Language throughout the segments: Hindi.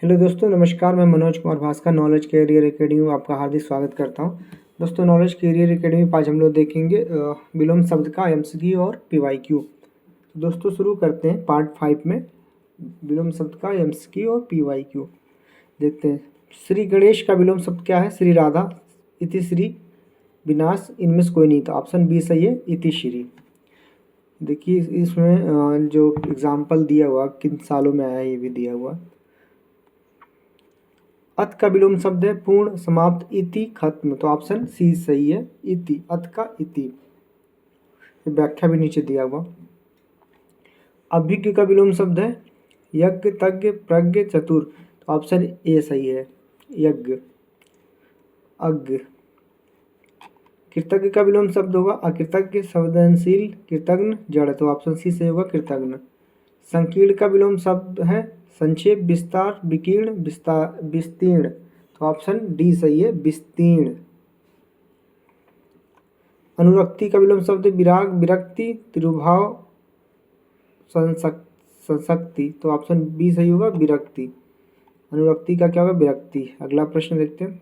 हेलो दोस्तों, नमस्कार। मैं Manoj Kumar Bhaskar knowledge career academy में आपका हार्दिक स्वागत करता हूं। दोस्तों, नॉलेज कैरियर एकेडमी में आज हम लोग देखेंगे विलोम शब्द का एमसीक्यू और पीवाईक्यू। तो दोस्तों, शुरू करते हैं पार्ट 5 में विलोम शब्द का एमसीक्यू और पीवाईक्यू। देखते हैं। श्री गणेश का विलोम शब्द क्या है? श्री राधा, इति श्री, विनाश, इनमें से कोई नहीं। तो ऑप्शन बी सही है, इति श्री। देखिए इसमें जो एग्जाम्पल दिया हुआ किन सालों में आया ये भी दिया हुआ। अत का विलोम शब्द है पूर्ण, समाप्त, इति, खत्म। तो ऑप्शन सी सही है, इति। अत का इति। व्याख्या भी नीचे दिया हुआ। अभिज्ञ का विलोम शब्द है यज्ञ, तज्ञ, प्रज्ञ, चतुर। तो ऑप्शन ए सही है, यज्ञ, अज्ञ। कृतज्ञ का विलोम शब्द होगा अकृतज्ञ, संवेदनशील, कृतज्ञ, जड़। तो ऑप्शन सी सही होगा, कृतज्ञ। संकीर्ण का विलोम शब्द है संक्षेप, विस्तार, विकीर्ण, विस्तीर्ण। तो ऑप्शन डी सही है, विस्तीर्ण। अनुरक्ति का विलोम शब्द विराग, विरक्ति, तिरुभाव, संसक्ति। तो ऑप्शन बी सही होगा, विरक्ति। अनुरक्ति का क्या होगा? विरक्ति। अगला प्रश्न देखते हैं।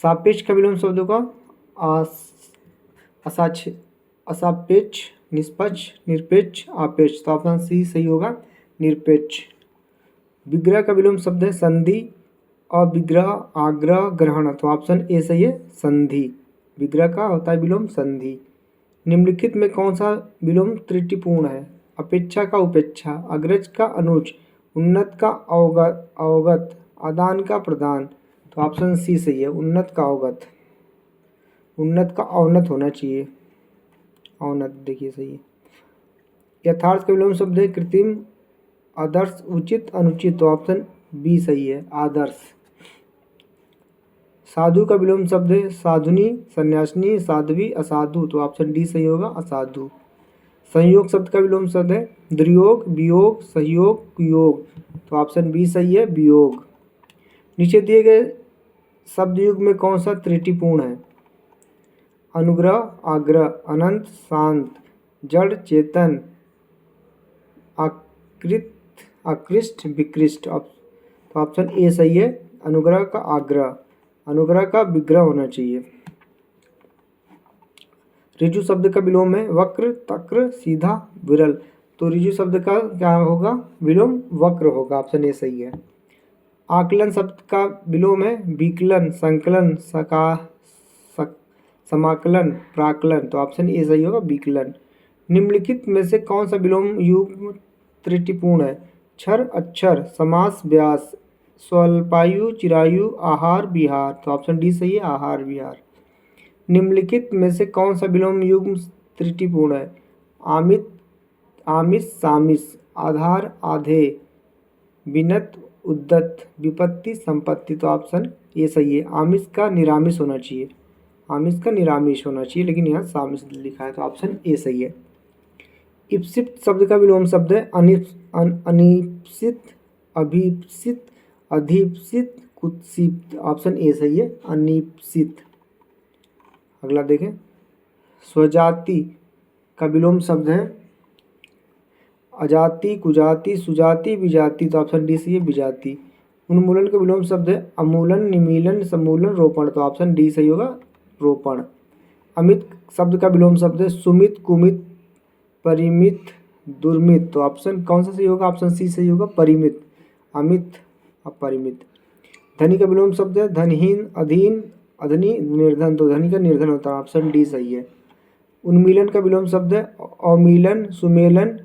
सापेक्ष का विलोम शब्द होगा असापेक्ष, निष्पक्ष, निरपेक्ष, आपेक्ष। तो ऑप्शन सी सही होगा, निरपेक्ष। विग्रह का विलोम शब्द है संधि, अविग्रह, आग्रह, ग्रहण। तो ऑप्शन ए सही है, संधि। विग्रह का होता है विलोम संधि। निम्नलिखित में कौन सा विलोम त्रुटिपूर्ण है? अपेक्षा का उपेक्षा, अग्रज का अनुज, उन्नत का अवगत, आदान का प्रदान। तो ऑप्शन सी सही है, उन्नत का अवगत। उन्नत का अवनत होना चाहिए, अवनत। देखिए सही है। यथार्थ का विलोम शब्द है कृत्रिम, आदर्श, उचित, अनुचित। तो ऑप्शन बी सही है, आदर्श। साधु का विलोम शब्द है साधुनी, सन्यासिनी, साध्वी, असाधु। तो ऑप्शन डी सही होगा, असाधु। संयोग शब्द का विलोम शब्द है दुर्योग, वियोग, सहयोग, कुयोग। तो ऑप्शन बी सही है, वियोग। नीचे दिए गए शब्द युग में कौन सा त्रुटिपूर्ण है? अनुग्रह, आग्रह, अनंत, शांत, जड़, चेतन, आकृत, आकृष्ट, विकृष्ट। तो ऑप्शन ए सही है, अनुग्रह का आग्रह। अनुग्रह का विग्रह होना चाहिए। ऋजु शब्द का विलोम है वक्र, तक्र, सीधा, विरल। तो ऋजु शब्द का क्या होगा? विलोम वक्र होगा। ऑप्शन ए सही है। आकलन शब्द का विलोम है विकलन, संकलन, समाकलन, प्राकलन। तो ऑप्शन ए सही होगा, विकलन। निम्नलिखित में से कौन सा विलोम युग्म त्रुटिपूर्ण है? क्षर, अक्षर, समास, व्यास, स्वल्पायु, चिरायु, आहार, विहार। तो ऑप्शन डी सही है, आहार, विहार। निम्नलिखित में से कौन सा विलोम युग्म त्रुटिपूर्ण है? आमित, आमिष, सामिस, आधार, आधे, विनत, उद्दत, विपत्ति, संपत्ति। तो ऑप्शन ए सही है, आमिष का निरामिष होना चाहिए। आमिष का निरामिष होना चाहिए, लेकिन यहाँ सामिष लिखा है। तो ऑप्शन ए सही है। इप्सित शब्द का विलोम शब्द है अनिप्सित, अभीप्सित, अधिप्सित, कुत्सित। ऑप्शन ए सही है, अनिप्सित। अगला देखें। स्वजाति का विलोम शब्द है अजाति, कुजाति, सुजाति, विजाति। तो ऑप्शन डी सही है, विजाति। उन्मूलन का विलोम शब्द है अमूलन, निमीलन, समूलन, रोपण। तो ऑप्शन डी सही होगा, रोपण। अमित शब्द का विलोम शब्द है सुमित, कुमित, परिमित, दुर्मित। तो ऑप्शन कौन सा सही होगा? ऑप्शन सी सही होगा, परिमित। अमित, अपरिमित। धनी का विलोम शब्द है धनहीन, अधीन, अधनी, निर्धन। तो धनी का निर्धन होता है। ऑप्शन डी सही है। उन्मीलन का विलोम शब्द है अमीलन, सुमेलन,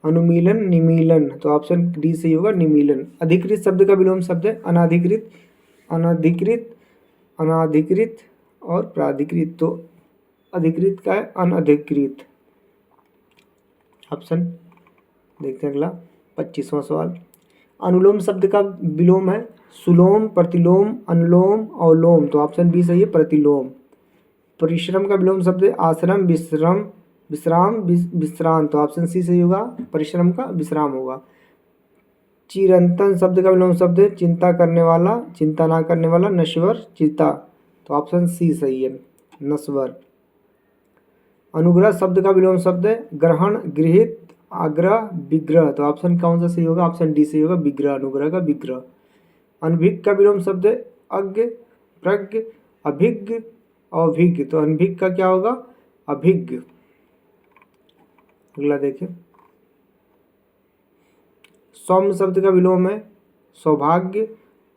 अनुमीलन, निमीलन। तो ऑप्शन डी सही होगा, निमीलन। अधिकृत शब्द का विलोम शब्द है अनाधिकृत, अनधिकृत, अनाधिकृत और प्राधिकृत। तो अधिकृत का है अनधिकृत। ऑप्शन देखते हैं अगला 25वां सवाल। अनुलोम शब्द का विलोम है सुलोम, प्रतिलोम, अनुलोम, अवलोम। तो ऑप्शन बी सही है, प्रतिलोम। परिश्रम का विलोम शब्द है आश्रम, विश्राम, विश्राम, विश्राम। तो ऑप्शन सी सही होगा, परिश्रम का विश्राम होगा। चिरंतन शब्द का विलोम शब्द है चिंता करने वाला, चिंता ना करने वाला, नश्वर, चिता। तो ऑप्शन सी सही है, नश्वर। अनुग्रह शब्द का विलोम शब्द है ग्रहण, गृहित, आग्रह, विग्रह। तो ऑप्शन कौन सा सही होगा? ऑप्शन डी सही होगा, विग्रह, अनुग्रह का विग्रह। अनभिज्ञ का विलोम शब्द है अज्ञ, प्रज्ञ, अभिज्ञ, अभिज्ञ। तो अनभिज्ञ का क्या होगा? अभिज्ञ। अगला देखिए, सौम्य शब्द का विलोम है सौभाग्य,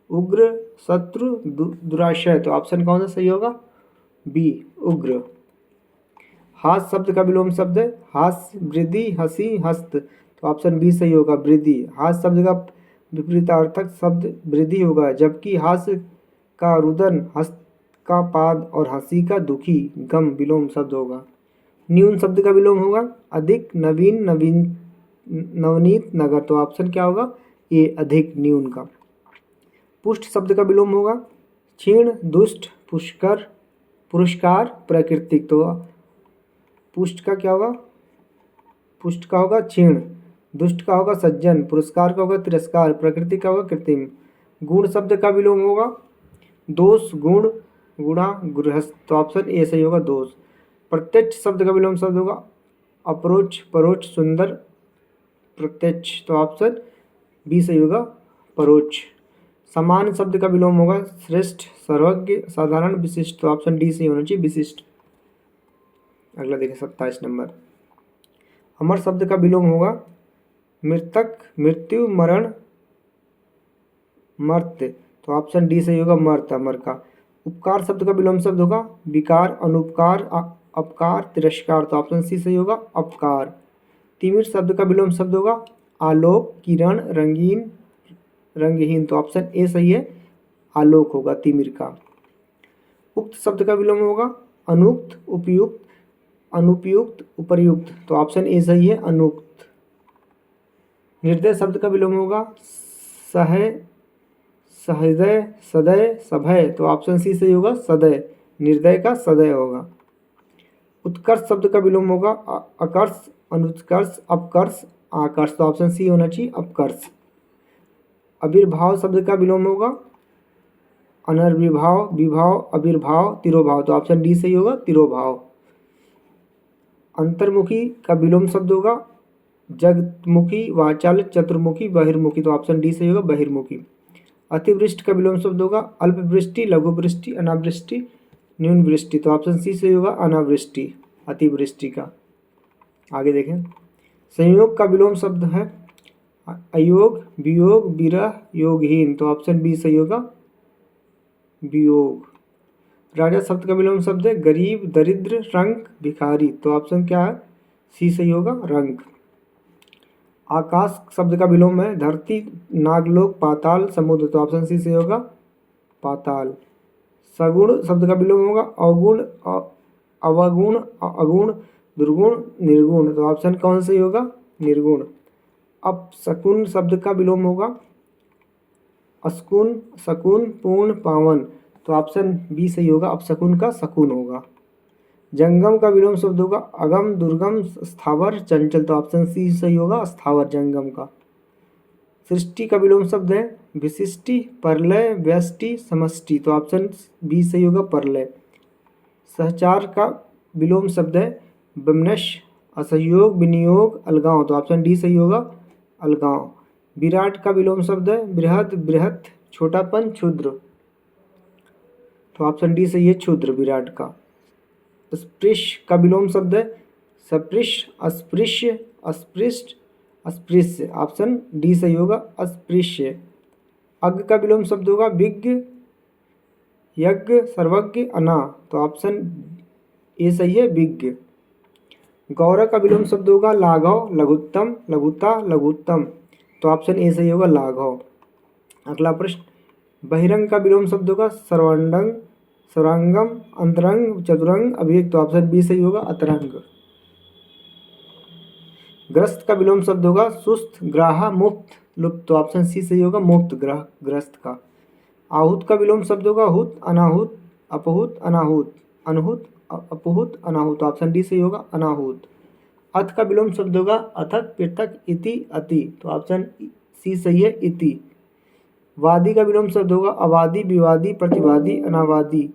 उग्र, शत्रु, दुराशय। तो ऑप्शन कौन सा सही होगा? बी, उग्र। हास शब्द का विलोम शब्द है हास, वृद्धि, हंसी, हस्त। तो ऑप्शन बी सही होगा, वृद्धि। हास शब्द का विपरीतार्थक शब्द वृद्धि होगा, जबकि हास का रुदन, हस्त का पाद और हंसी का दुखी गम विलोम शब्द होगा। न्यून शब्द का विलोम होगा अधिक, नवीन, नवनीत, नगर। तो ऑप्शन क्या होगा? ये अधिक, न्यून का। पुष्ट शब्द का विलोम होगा क्षीण, दुष्ट, पुष्कर, पुरस्कार, प्राकृतिक। तो पुष्ट का क्या होगा? पुष्ट का होगा क्षीण, दुष्ट का होगा सज्जन, पुरस्कार का होगा तिरस्कार, प्रकृति का होगा कृत्रिम। गुण शब्द का विलोम होगा दोष, गुण, गुणा, गृहस्थ। तो ऑप्शन ए सही होगा, दोष। प्रत्यक्ष शब्द का विलोम शब्द होगा अप्रोच, परोक्ष, सुंदर, प्रत्यक्ष। तो ऑप्शन बी सही होगा, परोक्ष। समान शब्द का विलोम होगा श्रेष्ठ, सर्वज्ञ, साधारण, विशिष्ट। तो ऑप्शन डी सही होना चाहिए, विशिष्ट। अगला देखिए 27 नंबर। अमर शब्द का विलोम होगा मृतक, मृत्यु, मरण, मर्त्य। तो ऑप्शन डी सही होगा, मर्त, अमर का। उपकार शब्द का विलोम शब्द होगा विकार, अनुपकार, अपकार, तिरस्कार। तो ऑप्शन सी सही होगा, अपकार। तिमिर शब्द का विलोम शब्द होगा आलोक, किरण, रंगीन, रंगहीन। तो ऑप्शन ए सही है, आलोक होगा तिमिर का। उक्त शब्द का विलोम होगा अनुक्त, उपयुक्त, अनुपयुक्त, उपर्युक्त। तो ऑप्शन ए सही है, अनुक्त। निर्दय शब्द का विलोम होगा सह, सहृदय, सदय, सभय। तो ऑप्शन सी सही होगा, सदय, निर्दय का सदय होगा। उत्कर्ष शब्द का विलोम होगा अकर्ष, अनुत्कर्ष, अपकर्ष, आकर्ष। तो ऑप्शन सी होना चाहिए, अपकर्ष। आविर्भाव शब्द का विलोम होगा अनर्विभाव, विभाव, आविर्भाव, तिरोभाव। तो ऑप्शन डी सही होगा, तिरोभाव। अंतर्मुखी का विलोम शब्द होगा जगतमुखी, वाचाल, चतुर्मुखी, बहिर्मुखी। तो ऑप्शन डी सही होगा, बहिर्मुखी। अतिवृष्टि का विलोम शब्द होगा अल्पवृष्टि, लघुवृष्टि, अनावृष्टि, न्यून वृष्टि। तो ऑप्शन सी सही होगा, अनावृष्टि, अतिवृष्टि का। आगे देखें, संयोग का विलोम शब्द है अयोग, वियोग, विरह, योगहीन। तो ऑप्शन बी सही होगा, वियोग। राजा शब्द का विलोम शब्द है गरीब, दरिद्र, रंक, भिखारी। तो ऑप्शन क्या है? सी सही होगा, रंक। आकाश शब्द का विलोम है धरती, नागलोक, पाताल, समुद्र। तो ऑप्शन सी सही होगा, पाताल। सगुण शब्द का विलोम होगा अवगुण, अवगुण, अगुण, दुर्गुण, निर्गुण। तो ऑप्शन कौन सही होगा? निर्गुण। अपशकुन शब्द का विलोम होगा अस्कुन, शकुन, पूर्ण, पावन। तो ऑप्शन बी सही होगा, अपशकुन का शकुन होगा। जंगम का विलोम शब्द होगा अगम, दुर्गम, स्थावर, चंचल। तो ऑप्शन सी सही होगा, स्थावर, जंगम का। सृष्टि का विलोम शब्द है विशिष्टि, परलय, व्यष्टि, समष्टि। तो ऑप्शन बी सही होगा, परलय। सहचार का विलोम शब्द है विमनश, असहयोग, विनियोग, अलगांव। तो ऑप्शन डी सही होगा, अलगांव। विराट का विलोम शब्द है बृहद, बृहत, छोटापन, क्षुद्र। तो ऑप्शन डी सही है, क्षुद्र, विराट का। स्पृश का विलोम शब्द है सपृश, अस्पृश्य, अस्पृष्ट, अस्पृश्य। ऑप्शन डी सही होगा, अस्पृश्य। अज्ञ का विलोम शब्द होगा विज्ञ, यज्ञ, सर्वज्ञ, अना। तो ऑप्शन ए सही है, विज्ञ। गौरव का विलोम शब्द होगा लाघव, लघुत्तम, लघुता, लघुत्तम। तो ऑप्शन ए सही होगा, लाघव। अगला प्रश्न, बहिरंग का विलोम शब्द होगा सर्वांडंग, सर्वांगम, अंतरंग, चतुरंग, अभियुक्त। तो ऑप्शन बी सही होगा, अतरंग। ग्रस्त का विलोम शब्द होगा सुस्त, ग्राह, मुक्त, लुप्त। तो ऑप्शन सी सही होगा, मुक्त, ग्रह, ग्रस्त का। आहूत का विलोम शब्द होगा हुत, अनाहुत, अपहुत, अनाहुत, अनहुत, अपहुत, अनाहुत। ऑप्शन डी सही होगा, अनाहुत। अथ का विलोम शब्द होगा अथक, पृथक, इति, अति। तो ऑप्शन सी सही है, इति। वादी का विलोम शब्द होगा अवादी, विवादी, प्रतिवादी, अनावादी,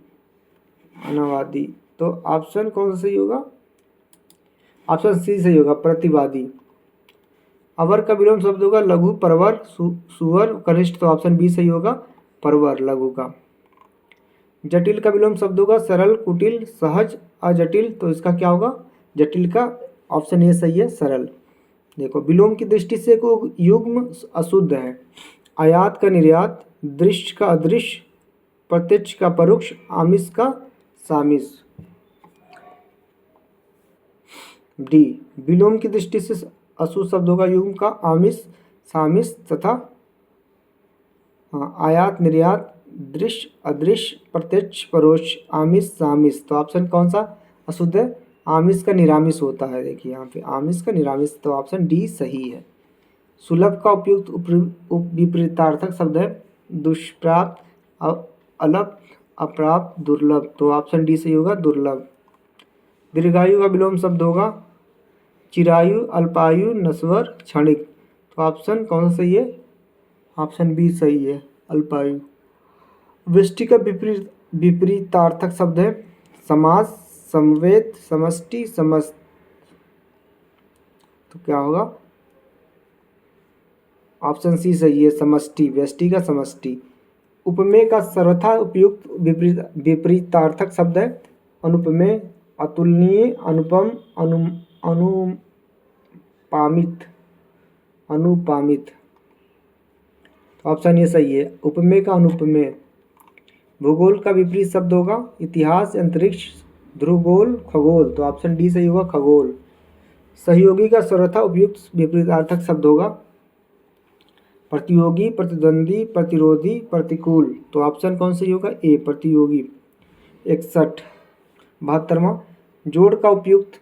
अनावादी। तो ऑप्शन कौन सा सही होगा? ऑप्शन सी सही होगा, प्रतिवादी। अवर का विलोम शब्द होगा लघु, परवर, सुअर, कनिष्ठ, तो ऑप्शन बी सही होगा, परवर लघु का। जटिल का विलोम शब्द होगा सरल, कुटिल, सहज, अजटिल, तो इसका क्या होगा, जटिल का ऑप्शन ए सही है, सरल। देखो विलोम की दृष्टि से को युग्म अशुद्ध है। आयात का निर्यात, दृश्य का अदृश्य, प्रत्यक्ष का परोक्ष, आमिष का सामिष। डी, विलोम की दृष्टि से अशुद्ध शब्दों का युग्म का आमिष, सामिष तथा आयात निर्यात, दृश्य अदृश्य, प्रत्यक्ष परोक्ष, आमिष सामिष, तो ऑप्शन कौन सा अशुद्ध है, आमिष का निरामिष होता है। देखिए यहाँ पे आमिष का निरामिष, तो ऑप्शन डी सही है। सुलभ का उपयुक्त विपरीतार्थक शब्द है दुष्प्राप्त, अलप, अप्राप्त, दुर्लभ, तो ऑप्शन डी सही होगा, दुर्लभ। दीर्घायु का विलोम शब्द होगा चिरायु, अल्पायु, नश्वर, क्षणिक, तो ऑप्शन कौन सा सही है, ऑप्शन बी सही है, अल्पायु। व्यष्टि का विपरीतार्थक शब्द है समास, समवेत, समष्टि, समस्त, तो क्या होगा, ऑप्शन सी सही है, समष्टि, व्यष्टि का समष्टि। उपमेय का सर्वथा उपयुक्त विपरीतार्थक शब्द है अनुपमेय, अतुलनीय, अनुपम, अनुपामित, अनुपामित, ऑप्शन ये सही है, उपमेय का अनुपमेय। भूगोल का विपरीत शब्द होगा इतिहास, अंतरिक्ष, ध्रुवगोल, खगोल, तो ऑप्शन डी सही होगा, खगोल। सहयोगी का सर्वथा उपयुक्त विपरीतार्थक शब्द होगा प्रतियोगी, प्रतिद्वंदी, प्रतिरोधी, प्रतिकूल, तो ऑप्शन कौन सही होगा, ए, प्रतियोगी। 61 72वां, जोड़ का उपयुक्त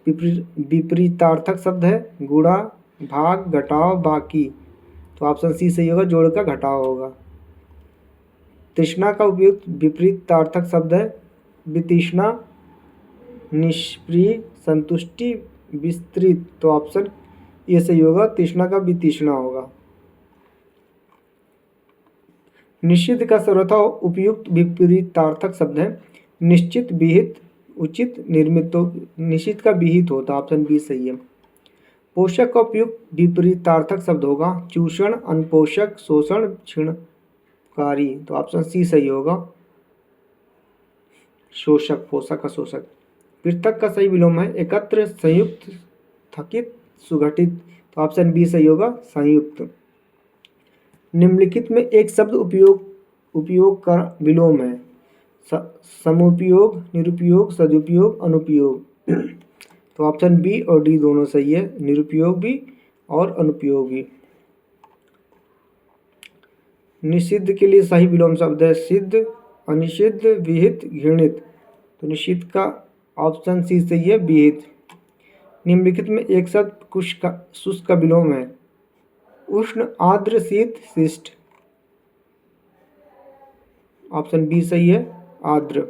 विपरीतार्थक शब्द है गुणा, भाग, घटाव, बाकी, तो ऑप्शन सी सही होगा, जोड़ का घटाव होगा। तृष्णा का उपयुक्त विपरीतार्थक शब्द है वितृष्णा, निष्प्रिय, संतुष्टि, विस्तृत, तो ऑप्शन ये सही होगा, तृष्णा का वितृष्णा होगा। निषिद्ध का सर्वथा उपयुक्त विपरीतार्थक शब्द है निश्चित, विहित, उचित, निर्मित, तो निश्चित का विहित होता, ऑप्शन बी सही है। पोषक का उपयुक्त विपरीतार्थक शब्द होगा चूषण, अनपोषक, शोषण, क्षीणकारी, तो ऑप्शन सी सही होगा, शोषक, पोषक का शोषक। पृथक का सही विलोम है एकत्र, संयुक्त, थकित, सुगठित, तो ऑप्शन बी सही होगा, संयुक्त। निम्नलिखित में एक शब्द उपयोग का विलोम है समुपयोग, निरुपयोग, सदुपयोग, अनुपयोग, तो ऑप्शन बी और डी दोनों सही है, निरुपयोग भी और अनुपयोग भी। निषिद्ध के लिए सही विलोम शब्द है सिद्ध, अनिषिद्ध, विहित, घृणित, तो निषिद्ध का ऑप्शन सी सही है, विहित। निम्नलिखित में एक शब्द शुष्क का विलोम है उष्ण, आर्द्र, शीत, शिष्ट, ऑप्शन बी सही है, आर्द्र।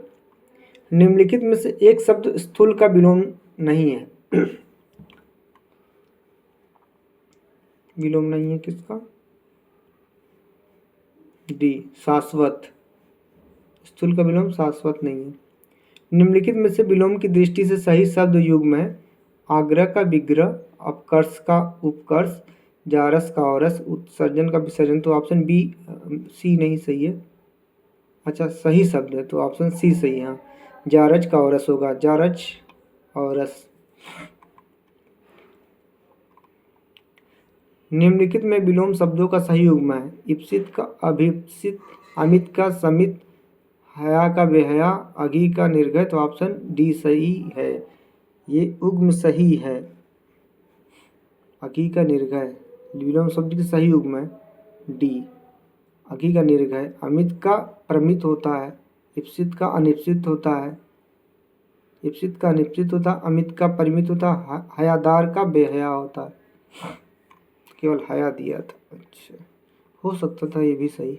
निम्नलिखित में से एक शब्द स्थूल का विलोम नहीं है विलोम नहीं है किसका, डी, शाश्वत, स्थूल का विलोम शाश्वत नहीं है। निम्नलिखित में से विलोम की दृष्टि से सही शब्द युग्म है आग्रह का विग्रह, अपकर्ष का उपकर्ष, जारस का औरस, उत्सर्जन का विसर्जन, तो ऑप्शन बी सी नहीं सही है, अच्छा सही शब्द है तो ऑप्शन सी सही है, हाँ जारज का औरस होगा, जारज औरस। निम्नलिखित में विलोम शब्दों का सही युग्म है इप्सित का अभिप्सित, अमित का समित, हया का बेहया, अघी का निर्घय, तो ऑप्शन डी सही है, ये उग्म सही है, अघी का निर्घय विलोम शब्द की सही युग्म है डी, अघी का निर्घय। अमित का प्रमित होता है, इप्सित का अनिप्सित होता है, इप्सित का अनिप्सित होता है, अमित का परिमित होता है, हयादार का बेहया होता है, केवल हया दिया था, अच्छा हो सकता था ये भी सही।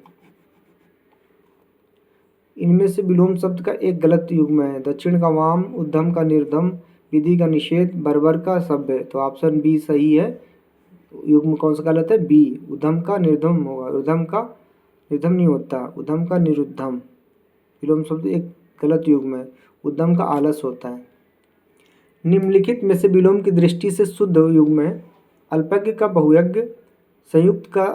इनमें से विलोम शब्द का एक गलत युग्म है दक्षिण का वाम, उद्धम का निर्धम, विधि का निषेध, बर्बर का सभ्य, तो ऑप्शन बी सही है। युग्म कौन सा गलत है, बी, उद्धम का निर्धम होगा, उद्धम का निर्धम नहीं होता, उद्धम का निरुद्धम, विलोम शब्द एक गलत युग्म है, उद्धम का आलस होता है। निम्नलिखित में से विलोम की दृष्टि से शुद्ध युग्म है। अल्पज्ञ का बहुयज्ञ, संयुक्त का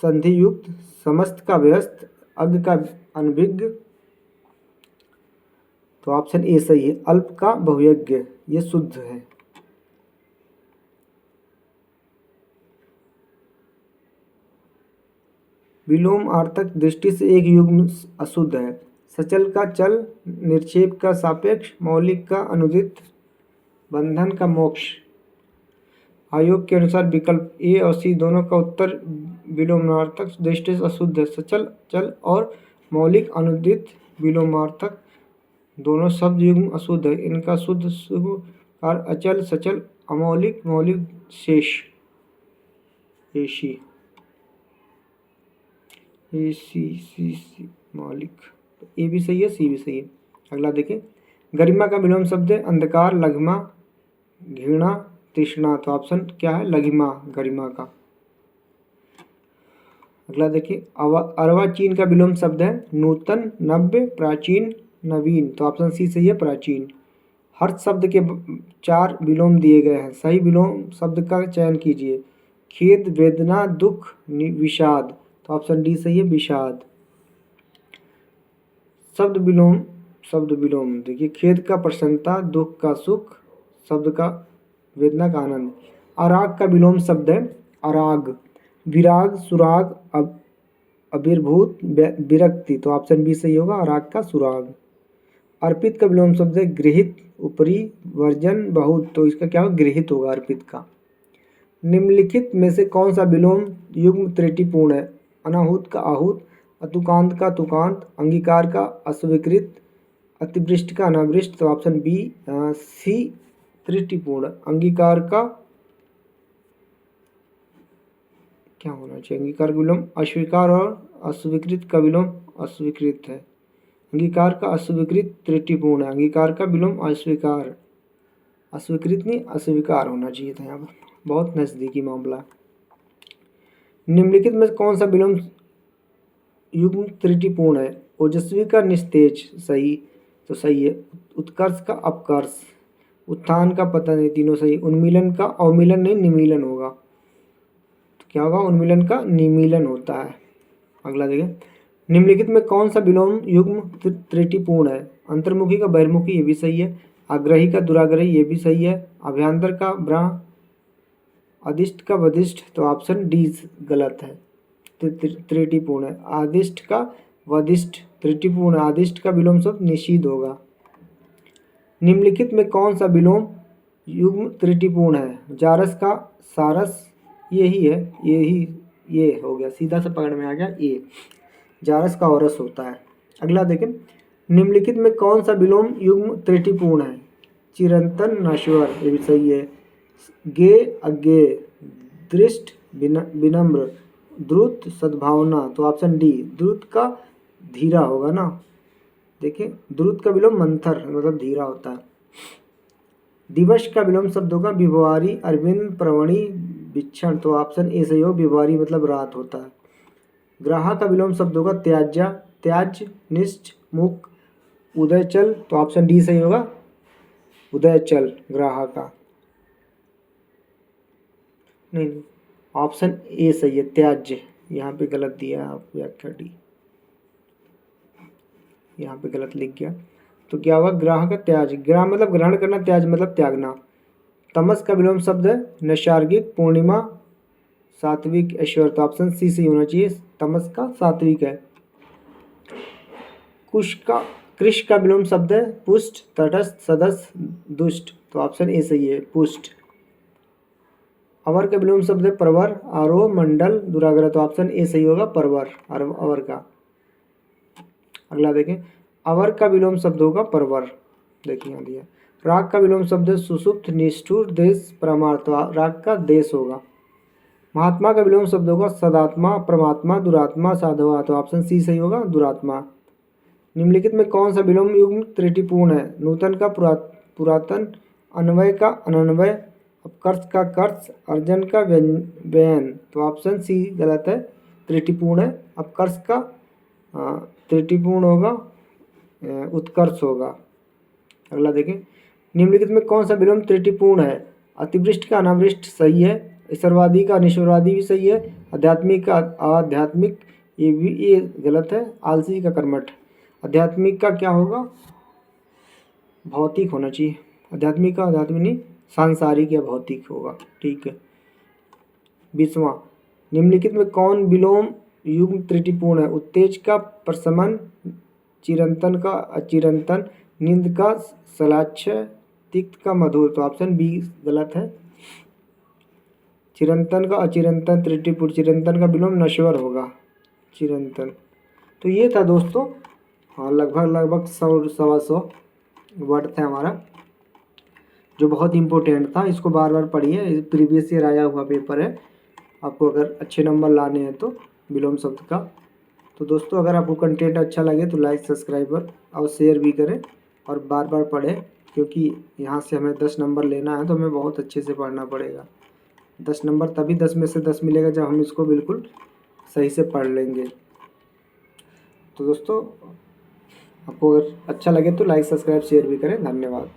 संधियुक्त, समस्त का व्यस्त, अज्ञ का अनभिज्ञ। तो ऑप्शन ए सही है, अल्प का बहुयज्ञ, ये शुद्ध है। विलोम आर्थक दृष्टि से एक युग्म अशुद्ध है। सचल का चल, निक्षेप का सापेक्ष, मौलिक का अनुदित, बंधन का मोक्ष। आयोग के अनुसार विकल्प ए और सी दोनों का उत्तर विलोमार्थक दृष्टि से अशुद्ध है। सचल, चल और मौलिक अनुदित विलोमार्थक दोनों शब्द युग्म अशुद्ध है। इनका शुद्ध कार अचल, सचल, अमौलिक, मौलिक, शेष। एशी ए सी मौलिक, तो ए भी सही है, सी भी सही है। अगला देखिए, गरिमा का विलोम शब्द है अंधकार, लघिमा, घृणा, तृष्णा। तो ऑप्शन क्या है, लघिमा, गरिमा का। अगला देखिए, अर्वाचीन का विलोम शब्द है नूतन, नव्य, प्राचीन, नवीन। तो ऑप्शन सी सही है, प्राचीन। हर्ष शब्द के 4 विलोम दिए गए हैं, सही विलोम शब्द का चयन कीजिए। खेद, वेदना, दुख, विषाद। तो ऑप्शन डी सही है, विषाद। शब्द विलोम देखिए, खेद का प्रसन्नता, दुख का सुख, शब्द का वेदना का आनंद। अराग का विलोम शब्द है अराग, विराग, सुराग, अभिर्भूत, विरक्ति। तो ऑप्शन बी सही होगा, अराग का सुराग। अर्पित का विलोम शब्द है गृहित, उपरी, वर्जन, बहुत। तो इसका क्या होगा, गृहित होगा अर्पित का। निम्नलिखित में से कौन सा विलोम युग्म त्रुटिपूर्ण है। अनाहुत का आहूत, अतुकांत का तुकांत, अंगीकार का अस्वीकृत, अतिवृष्टि का अनावृष्ट। तो ऑप्शन बी सी त्रुटिपूर्ण। अंगीकार का क्या होना चाहिए, अंगीकार का विलोम अस्वीकार और अस्वीकृत का विलोम अस्वीकृत है। अंगीकार का अस्वीकृत त्रुटिपूर्ण है, अंगीकार का विलोम अस्वीकार, अस्वीकृत नहीं अस्वीकार होना चाहिए था यहाँ पर, बहुत नज़दीकी मामला। निम्नलिखित में कौन सा विलोम युग्म त्रुटिपूर्ण है। ओजस्वी का निस्तेज, सही, तो सही है। उत्कर्ष का अपकर्ष, उत्थान का पतन, ये तीनों सही। उन्मीलन का अवमीलन नहीं, निमीलन होगा। तो क्या होगा, उन्मीलन का निमीलन होता है। अगला देखें, निम्नलिखित में कौन सा विलोम युग्म त्रुटिपूर्ण है। अंतर्मुखी का बहिर्मुखी, ये भी सही है। आग्रही का दुराग्रही, ये भी सही है। अभ्यंतर का ब्रह, अदिष्ट का वदिष्ठ। तो ऑप्शन डी गलत है, त्रुटिपूर्ण है। आदिष्ट का वदिष्ठ त्रुटिपूर्ण, आदिष्ट का विलोम शब्द निषिद्ध होगा। निम्नलिखित में कौन सा विलोम युग्म त्रुटिपूर्ण है। जारस का सारस, यही है, यही ये हो गया, सीधा सा पकड़ में आ गया ये। जारस का औरस होता है। अगला देखें, निम्नलिखित में कौन सा विलोम युग्म त्रुटिपूर्ण है। चिरंतन, नश्वर, ये भी सही है। गे, अज्ञेय, दृष्ट, विनम्र, द्रुत, सद्भावना। तो ऑप्शन डी द्रुत का धीरा होगा ना। देखिए, द्रुत का विलोम मंथर, मतलब धीरा होता है। दिवस का विलोम शब्द होगा विभवारी, अरविंद, प्रवणी, विक्षण। तो ऑप्शन ए सही हो, विभवारी मतलब रात होता है। ग्राह का विलोम शब्द होगा त्याज्य, त्याज, निश्च, मुख, उदयचल। तो ऑप्शन डी सही होगा, उदयचल ग्राह का। नहीं, ऑप्शन ए सही है, त्याज्य। यहाँ पे गलत दिया है आप, व्याख्या डी यहाँ पे गलत लिख गया। तो क्या हुआ, ग्राह का त्याज, ग्राह मतलब ग्रहण करना, त्याज मतलब त्यागना। तमस का विलोम शब्द है नैसर्गिक, पूर्णिमा, सात्विक, ऐश्वर्य। तो ऑप्शन सी सही होना चाहिए, तमस का सात्विक है। कृष का विलोम शब्द है पुष्ट, तटस्थ, सदस्य, दुष्ट। तो ऑप्शन ए सही है, पुष्ट। अवर का विलोम शब्द है प्रवर, आरोह, मंडल, दुराग्रह। तो ऑप्शन ए सही होगा, परवर, अवर का। अगला देखें, अवर का विलोम शब्द होगा परवर। देखिए यहाँ दिया। राग का विलोम शब्द है सुसुप्त, निष्ठुर, देश, परमार्थ। तो राग का देश होगा। महात्मा का विलोम शब्द होगा सदात्मा, परमात्मा, दुरात्मा, साधवा। तो ऑप्शन सी सही होगा, दुरात्मा। निम्नलिखित में कौन सा विलोम युग्म त्रुटिपूर्ण है। नूतन का पुरातन, अन्वय का अनन्वय, अपकर्ष का कर्ष, अर्जन का व्ययन। तो ऑप्शन सी गलत है, त्रुटिपूर्ण है। अपकर्ष का त्रुटिपूर्ण होगा, उत्कर्ष होगा। अगला देखें, निम्नलिखित में कौन सा विलोम त्रुटिपूर्ण है? अतिवृष्टि का अनावृष्ट सही है, ईश्वरवादी का अनिश्वरवादी भी सही है, आध्यात्मिक का आध्यात्मिक ये गलत है, आलसी का कर्मठ। आध्यात्मिक का क्या होगा? भौतिक होना चाहिए, आध्यात्मिक का आध्यात्मिक नहीं, सांसारिक या भौतिक होगा। ठीक है। 20वां, निम्नलिखित में कौन विलोम युग्म त्रुटिपूर्ण है? उत्तेज का प्रशमन, चिरंतन का अचिरंतन, नींद का सलाच्छय, तिक्त का मधुर। तो ऑप्शन बी गलत है, चिरंतन का अचिरंतन त्रुटिपूर्ण, चिरंतन का विलोम नश्वर होगा, चिरंतन। तो ये था दोस्तों, हाँ लगभग 100-125 वर्ड थे हमारा, जो बहुत इम्पोर्टेंट था। इसको बार बार पढ़िए, प्रीवियस ईयर आया हुआ पेपर है, आपको अगर अच्छे नंबर लाने हैं तो विलोम शब्द का। तो दोस्तों अगर आपको कंटेंट अच्छा लगे तो लाइक सब्सक्राइबर और शेयर भी करें और बार बार पढ़ें, क्योंकि यहाँ से हमें 10 नंबर लेना है तो हमें बहुत अच्छे से पढ़ना पड़ेगा। 10 नंबर तभी 10 में से 10 मिलेगा जब हम इसको बिल्कुल सही से पढ़ लेंगे। तो दोस्तों आपको अगर अच्छा लगे तो लाइक सब्सक्राइब शेयर भी करें। धन्यवाद।